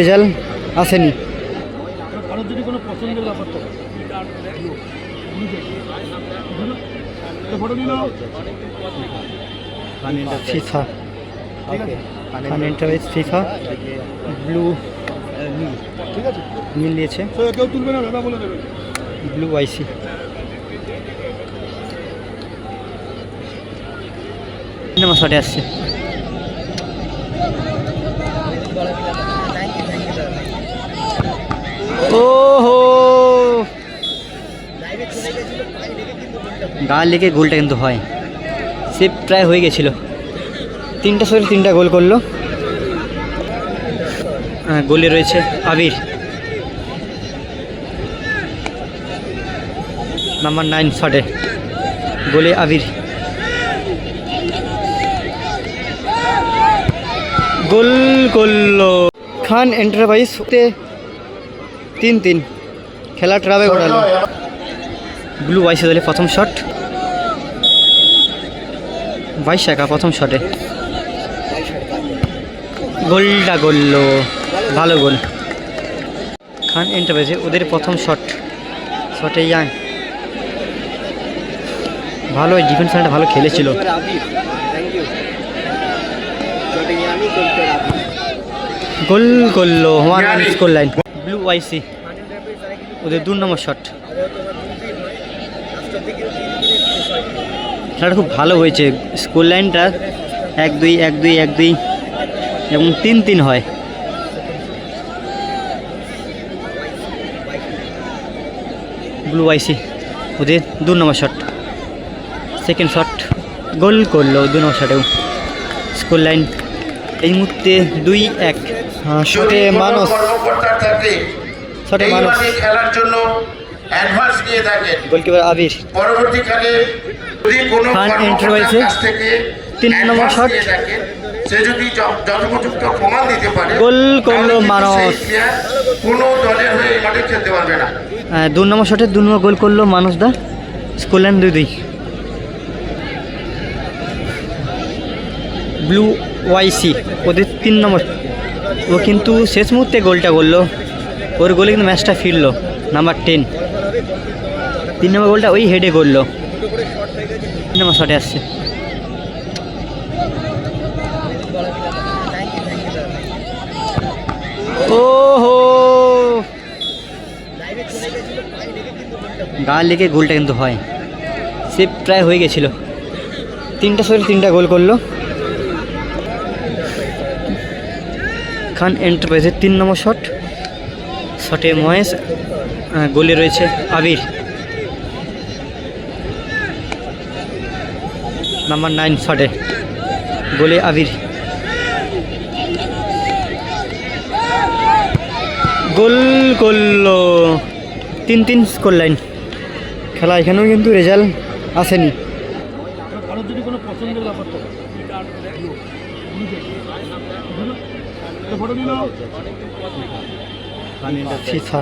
Result আসেনি। FIFA FIFA blue নীল দিয়েছে, blue আইসি। আমার শটে আসছে। ওহো, গা লেগে গোলটা কিন্তু হয়, সে প্রায় হয়ে গেছিল। 3টা শটে 3টা গোল করলো। গোলে রয়েছে আবির, নাম্বার 9 শটে গোলে আবির। গোল করলো খান এন্টারপ্রাইজ। 3-3 খেলা ট্রাভে ঘোরালো। ব্লু আইসি দলে প্রথম শট, 22 টাকা প্রথম শটে গোলটা করলো, ভালো গোল। খান এন্টারপ্রাইজে ওদের প্রথম শটে ইয়াং ভালো, ডিফেন্স লাইনটা ভালো খেলেছিল। গোল করলো 1 স্কোর লাইন। ব্লু আইসি ওদের 2 নম্বর শট। খেলাটা খুব ভালো হয়েছে, স্কোর লাইনটা 1-2 1-2 1-2 এবং 3-3 হয়। ব্লু আইসি ওদের 2 নম্বর শট, সেকেন্ড শট গোল করলো 2 নম্বর শটেও। স্কোর লাইন এই মুহূর্তে 2-1। শটে মানুষ খেলার জন্য অ্যাডভান্স নিয়ে থাকেন গোলকিপার আবির। পরবর্তীকালে খান এন্টারপ্রাইজে 3 নম্বর শট, সে যদি যথোপযুক্ত প্রমাণ দিতে পারে গোল করলো মানুষ। কোনো দলের হয়ে এই মাঠে খেলতে পারবে না। 2 নম্বর শটে 2 নম্বর গোল করলো মানুষ দা। Score line 2-2। ব্লু ওয়াইসি ওদের 3 নম্বর, ও কিন্তু শেষ মুহূর্তে গোলটা করলো, ওর গোলে কিন্তু ম্যাচটা ফিরলো। নাম্বার 10 3 নম্বর গোলটা ওই হেডে করলো। 3 নম্বর শটে আসছে। ওহো, গা লেগে গোলটা কিন্তু হয়, সে প্রায় হয়ে গেছিল। 3টা শটে 3টা গোল করলো। খান এন্টারপ্রাইজের 3 নম্বর শটে মহেশ, গোলে রয়েছে আবির, নাম্বার 9 শটে গোলে আবির। গোল করলো 3-3 স্কোর লাইন। খেলা এখানেও কিন্তু রেজাল্ট আসেনি। ফিফা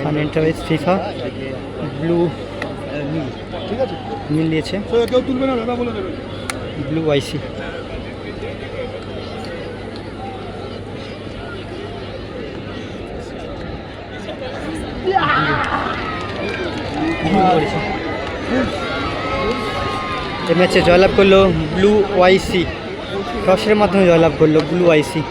খান এন্টারপ্রাইজ ফিফা ব্লু নীল দিয়েছে, ব্লু আইসি। এই ম্যাচে জয়লাভ করলো ব্লু ওয়াইসি, টসের মাধ্যমে জয়লাভ করলো ব্লু আইসি।